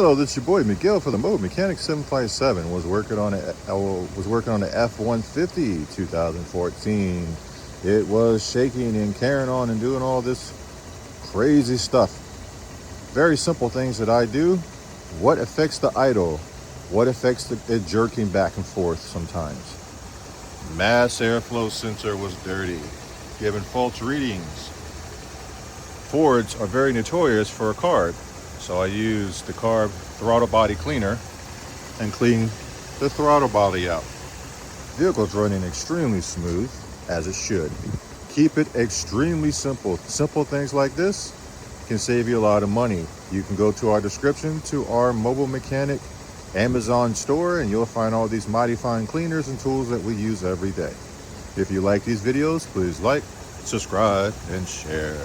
Hello, this is your boy Miguel for the Mobile Mechanic 757. Was working on the F-150 2014. It was shaking and carrying on and doing all this crazy stuff. Very simple things that I do. What affects the idle? What affects it jerking back and forth sometimes? Mass airflow sensor was dirty, giving false readings. Fords are very notorious for a carb, so I use the carb throttle body cleaner and clean the throttle body out. Vehicle's running extremely smooth, as it should. Keep it extremely simple. Simple things like this can save you a lot of money. You can go to our description to our Mobile Mechanic Amazon store and you'll find all these mighty fine cleaners and tools that we use every day. If you like these videos, please like, subscribe, and share.